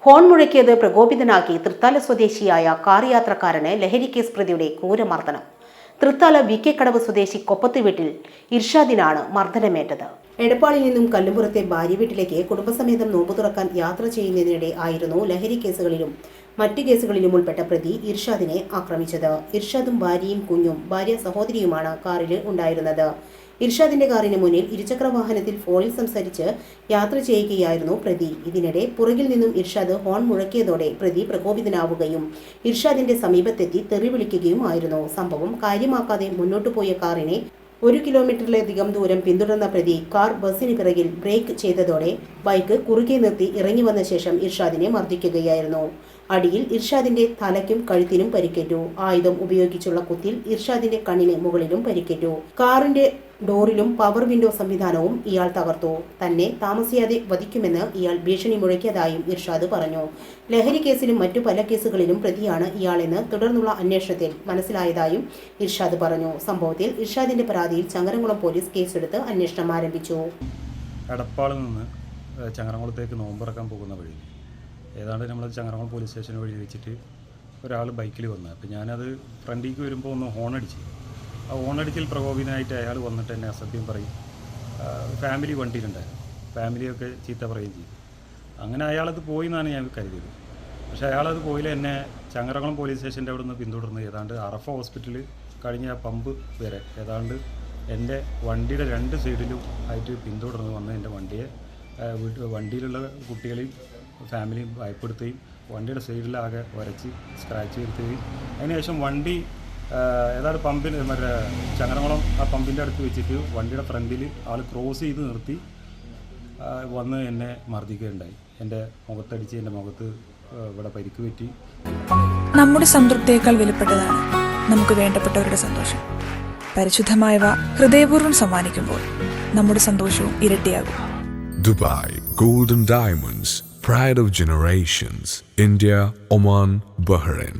Horn മുഴക്കിയത് പ്രകോപിതനാക്കി Thrithala സ്വദേശിയായ car യാത്രക്കാരന് ലഹരി case പ്രതിയുടെ ക്രൂരമർദ്ദനം. തൃത്താല വിക്കെക്കടവ് സ്വദേശി കൊപ്പത്ത് വീട്ടിൽ ഇർഷാദിനാണ് മർദ്ദനമേറ്റത്. എടപ്പാളിൽ നിന്നും കല്ലുംപുറത്തെ ഭാര്യ വീട്ടിലേക്ക് കുടുംബസമേതം നോമ്പു തുറക്കാൻ യാത്ര ചെയ്യുന്നതിനിടെ ആയിരുന്നു ലഹരി കേസുകളിലും മറ്റു കേസുകളിലും ഉൾപ്പെട്ട പ്രതി ഇർഷാദിനെ ആക്രമിച്ചത്. ഇർഷാദും ഭാര്യയും കുഞ്ഞും ഭാര്യ സഹോദരിയുമാണ് കാറിൽ ഉണ്ടായിരുന്നത്. ഇർഷാദിന്റെ കാറിന് മുന്നിൽ ഇരുചക്ര വാഹനത്തിൽ ഫോണിൽ സംസാരിച്ച് യാത്ര ചെയ്യുകയായിരുന്നു പ്രതി. ഇതിനിടെ പുറകിൽ നിന്നും ഇർഷാദ് ഹോൺ മുഴക്കിയതോടെ പ്രതി പ്രകോപിതനാവുകയും ഇർഷാദിന്റെ സമീപത്തെത്തി തെറി വിളിക്കുകയുമായിരുന്നു. സംഭവം കാര്യമാക്കാതെ മുന്നോട്ടു പോയ കാറിനെ 1 കിലോമീറ്ററിലധികം ദൂരം പിന്തുടർന്ന പ്രതി കാർ ബസിന് പിറകിൽ ബ്രേക്ക് ചെയ്തതോടെ ബൈക്ക് കുറുകെ നിർത്തി ഇറങ്ങി വന്ന ശേഷം ഇർഷാദിനെ മർദ്ദിക്കുകയായിരുന്നു. അടിയിൽ ഇർഷാദിന്റെ തലയ്ക്കും കഴുത്തിനും പരിക്കേറ്റു. ആയുധം ഉപയോഗിച്ചുള്ള കുത്തിൽ ഇർഷാദിന്റെ കണ്ണിന് മുകളിലും പരിക്കേറ്റു. കാറിന്റെ ഡോറിലും പവർ വിൻഡോ സംവിധാനവും ഇയാൾ തകർത്തു. തന്നെ താമസിയാതെ വധിക്കുമെന്ന് ഇയാൾ ഭീഷണി മുഴക്കിയതായും ഇർഷാദ് പറഞ്ഞു. ലഹരി കേസിലും മറ്റു പല കേസുകളിലും പ്രതിയാണ് ഇയാളെന്ന് തുടർന്നുള്ള അന്വേഷണത്തിൽ മനസ്സിലായതായും ഇർഷാദ് പറഞ്ഞു. സംഭവത്തിൽ ഇർഷാദിന്റെ പരാതിയിൽ ചങ്ങരംകുളം പോലീസ് കേസെടുത്ത് അന്വേഷണം ആരംഭിച്ചു. എടപ്പാളിൽ നിന്ന് ചങ്ങരംകുളത്തേക്ക് നോമ്പറക്കാൻ പോകുന്ന വഴി ഏതാണ്ട് നമ്മൾ ചങ്ങരംകുളം പോലീസ് സ്റ്റേഷന് വഴി വെച്ചിട്ട് ഒരാൾ ബൈക്കിൽ വന്നത്. അപ്പോൾ ഞാനത് ഫ്രണ്ടിലേക്ക് വരുമ്പോൾ ഒന്ന് ഹോണടിച്ചു. ആ ഹോണടിച്ചിൽ പ്രകോപിതനായിട്ട് അയാൾ വന്നിട്ട് എന്നെ അസഭ്യം പറയും. ഫാമിലി വണ്ടിയിലുണ്ടായിരുന്നു, ഫാമിലിയൊക്കെ ചീത്ത പറയുകയും ചെയ്തു. അങ്ങനെ അയാളത് പോയി എന്നാണ് ഞാൻ കരുതിയത്. പക്ഷേ അയാളത് പോയില്ല. എന്നെ ചങ്ങരംകുളം പോലീസ് സ്റ്റേഷൻ്റെ അവിടെ നിന്ന് പിന്തുടർന്ന് ഏതാണ്ട് അറഫ ഹോസ്പിറ്റലിൽ കഴിഞ്ഞ പമ്പ് വരെ ഏതാണ്ട് എൻ്റെ വണ്ടിയുടെ 2 സൈഡിലും ആയിട്ട് പിന്തുടർന്ന് വന്ന് എൻ്റെ വണ്ടിയിലുള്ള കുട്ടികളെയും ഫാമിലിയും ഭയപ്പെടുത്തുകയും വണ്ടിയുടെ സൈഡിലാകെ ഉരച്ച് സ്ക്രാച്ച് വരുത്തുകയും അതിനുശേഷം വണ്ടി ഏതാണ്ട് പമ്പിൽ മറ്റേ ചങ്ങരംകുളം ആ പമ്പിൻ്റെ അടുത്ത് വെച്ചിട്ട് വണ്ടിയുടെ ഫ്രണ്ടിൽ ആൾ ക്രോസ് ചെയ്ത് നിർത്തി വന്ന് എന്നെ മർദ്ദിക്കുകയുണ്ടായി. എൻ്റെ മുഖത്തടിച്ച് എൻ്റെ മുഖത്ത് ഇവിടെ പരിക്ക് പറ്റി. നമ്മുടെ സംതൃപ്തിയേക്കാൾ വിലപ്പെട്ടതാണ് നമുക്ക് വേണ്ടപ്പെട്ടവരുടെ സന്തോഷം. പരിശുദ്ധമായവ ഹൃദയപൂർവ്വം സമ്മാനിക്കുമ്പോൾ നമ്മുടെ സന്തോഷവും ഇരട്ടിയാകും. Dubai Gold and Diamonds, Pride of Generations, India, Oman, Bahrain.